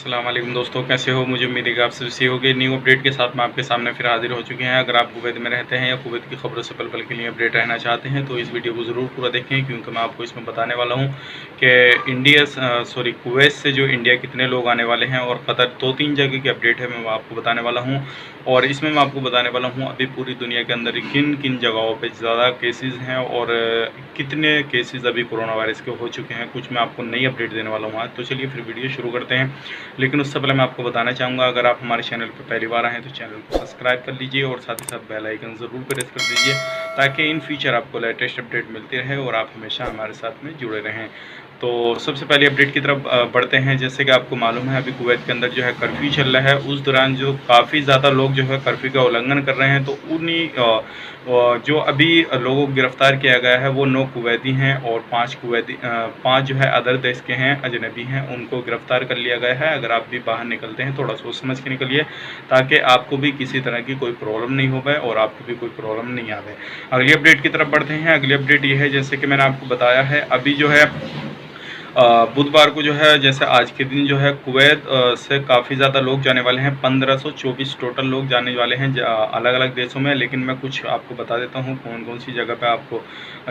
अस्सलाम वालेकुम दोस्तों, कैसे हो? मुझे उम्मीद है कि आप सब सही होंगे। न्यू अपडेट के साथ मैं आपके सामने फिर हाजिर हो चुके हैं। अगर आप कुवैत में रहते हैं या कुवैत की खबरों से पल पल के लिए अपडेट रहना चाहते हैं तो इस वीडियो को ज़रूर पूरा देखें, क्योंकि मैं आपको इसमें बताने वाला हूँ कि कुवैत से जो इंडिया कितने लोग आने वाले हैं और कतर 2-3 जगह की अपडेट है, मैं आपको बताने वाला हूँ। और इसमें मैं आपको बताने वाला हूँ अभी पूरी दुनिया के अंदर किन किन जगहों पर ज़्यादा केसेज़ हैं और कितने केसेज़ अभी कोरोना वायरस के हो चुके हैं। कुछ मैं आपको नई अपडेट देने वाला हूँ आज। तो चलिए फिर वीडियो शुरू करते हैं। लेकिन उससे पहले मैं आपको बताना चाहूँगा, अगर आप हमारे चैनल पर पहली बार आए हैं तो चैनल को सब्सक्राइब कर लीजिए और साथ ही साथ बेल आइकन ज़रूर प्रेस कर दीजिए, ताकि इन फ्यूचर आपको लेटेस्ट अपडेट मिलती रहे और आप हमेशा हमारे साथ में जुड़े रहें। तो सबसे पहले अपडेट की तरफ बढ़ते हैं। जैसे कि आपको मालूम है, अभी कुवैत के अंदर जो है कर्फ्यू चल रहा है। उस दौरान जो काफ़ी ज़्यादा लोग जो है कर्फ्यू का उल्लंघन कर रहे हैं, तो उन्हीं जो अभी लोगों को गिरफ़्तार किया गया है वो 9 कुवैती हैं और 5 जो है अदर देश के हैं, अजनबी हैं, उनको गिरफ़्तार कर लिया गया है। अगर आप भी बाहर निकलते हैं थोड़ा सोच समझ के निकलिए, ताकि आपको भी किसी तरह की कोई प्रॉब्लम नहीं हो पाए और आपको भी कोई प्रॉब्लम नहीं आवे। अगली अपडेट की तरफ बढ़ते हैं। अगली अपडेट ये है, जैसे कि मैंने आपको बताया है, अभी जो है बुधवार को जो है, जैसे आज के दिन जो है कुवैत से काफ़ी ज़्यादा लोग जाने वाले हैं। 1524 टोटल लोग जाने वाले हैं अलग अलग देशों में। लेकिन मैं कुछ आपको बता देता हूँ कौन कौन सी जगह पे आपको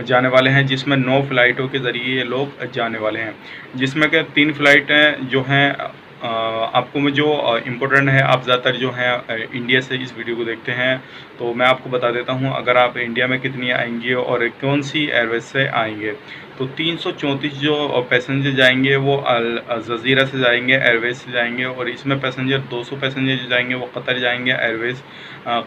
जाने वाले हैं, जिसमें 9 फ़्लाइटों के ज़रिए ये लोग जाने वाले हैं। जिसमें कि 3 फ़्लाइटें जो हैं आपको में जो इम्पोर्टेंट है, आप ज़्यादातर जो है इंडिया से इस वीडियो को देखते हैं, तो मैं आपको बता देता हूँ अगर आप इंडिया में कितनी आएंगी और कौन सी एयरवेज से आएंगे। तो 334 जो पैसेंजर जाएंगे वो अल जज़ीरा से जाएंगे, एयरवेज से जाएंगे। और इसमें पैसेंजर 200 पैसेंजर जो जाएंगे वो कतर जाएंगे,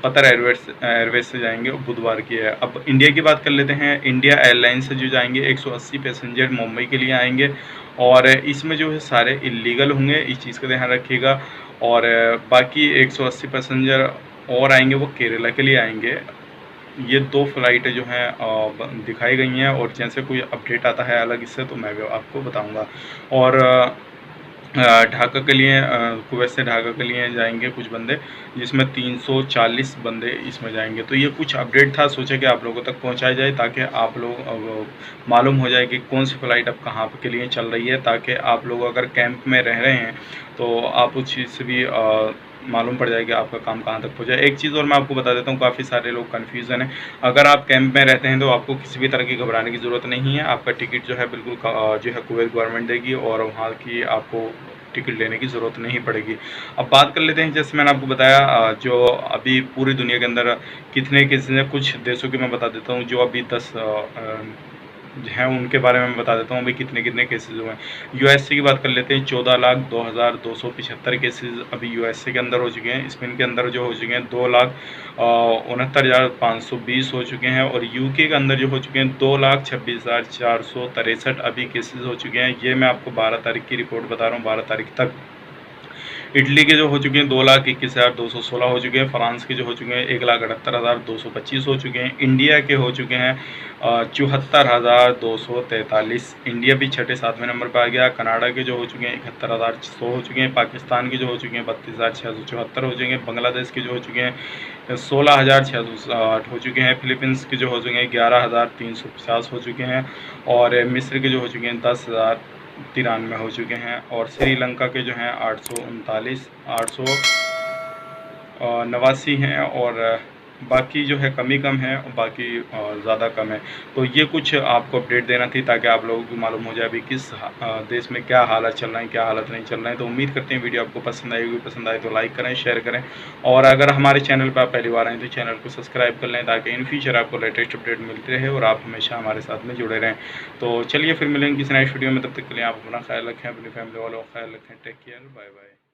कतर एयरवेज से जाएंगे, बुधवार की है। अब इंडिया की बात कर लेते हैं। इंडिया एयरलाइंस से जो जाएंगे 180 पैसेंजर मुंबई के लिए आएंगे, और इसमें जो है सारे इलीगल होंगे, इस चीज़ का ध्यान रखिएगा। और बाकी 180 पैसेंजर और आएंगे, वो केरला के लिए आएंगे। ये 2 फ्लाइटें जो हैं दिखाई गई हैं, और जैसे कोई अपडेट आता है अलग इससे तो मैं भी आपको बताऊंगा। और ढाका के लिए कुवैत से ढाका के लिए जाएंगे कुछ बंदे, जिसमें 340 बंदे इसमें जाएंगे। तो ये कुछ अपडेट था, सोचा कि आप लोगों तक पहुंचाया जाए, ताकि आप लोग मालूम हो जाए कि कौन सी फ़्लाइट अब कहाँ के लिए चल रही है, ताकि आप लोग अगर कैंप में रह रहे हैं तो आप उस चीज़ से भी मालूम पड़ जाएगा आपका काम कहाँ तक पहुँचा। एक चीज़ और मैं आपको बता देता हूँ, काफ़ी सारे लोग कन्फ्यूज़न है। अगर आप कैंप में रहते हैं तो आपको किसी भी तरह की घबराने की ज़रूरत नहीं है। आपका टिकट जो है बिल्कुल जो है कुवैत गवर्नमेंट देगी, और वहाँ की आपको टिकट लेने की ज़रूरत नहीं पड़ेगी। अब बात कर लेते हैं, जैसे मैंने आपको बताया जो अभी पूरी दुनिया के अंदर कितने केसेस हैं। कुछ देशों के मैं बता देता हूँ जो अभी 10 हैं, उनके बारे में मैं बता देता हूँ अभी कितने कितने केसेस हुए हैं। यूएसए की बात कर लेते हैं। 14,02,275 केसेस अभी यूएसए के अंदर हो चुके हैं। स्पेन के अंदर जो हो चुके हैं 2,69,520 हो चुके हैं। और यूके के अंदर जो हो चुके हैं 2,26,463 अभी केसेस हो चुके हैं। ये मैं आपको 12 तारीख की रिपोर्ट बता रहा हूँ, 12 तारीख तक। इटली के जो हो चुके हैं 2,21,216 हो चुके हैं। फ्रांस के जो हो चुके हैं 1,78,225 हो चुके हैं। इंडिया के हो चुके हैं 74,243। इंडिया भी 6-7वें नंबर पर आ गया। कनाडा के जो हो चुके हैं 71,100 हो चुके हैं। पाकिस्तान के जो हो चुके हैं 32,674 हो चुके हैं। बांग्लादेश के जो हो चुके हैं 16,660 हो चुके हैं। फिलीपींस के जो हो चुके हैं 11,350 हो चुके हैं। और मिस्र के जो हो चुके हैं 10,093 हो चुके हैं। और श्रीलंका के जो हैं 889 हैं। और बाकी जो है कम है और बाकी ज़्यादा कम है। तो ये कुछ आपको अपडेट देना थी, ताकि आप लोगों को मालूम हो जाए अभी किस देश में क्या हालत चल रहे हैं, क्या हालत नहीं चल रहे हैं। तो उम्मीद करते हैं वीडियो आपको पसंद आएगी। पसंद आए तो लाइक करें, शेयर करें, और अगर हमारे चैनल पर आप पहली बार आएँ तो चैनल को सब्सक्राइब कर लें, ताकि इन फ्यूचर आपको लेटेस्ट अपडेट मिलते रहे और आप हमेशा हमारे साथ में जुड़े रहें। तो चलिए फिर मिलेंगे किसी नेक्स्ट वीडियो में। तब तक के लिए आप अपना ख्याल रखें, अपनी फैमिली वालों का ख्याल रखें। Take care, bye bye.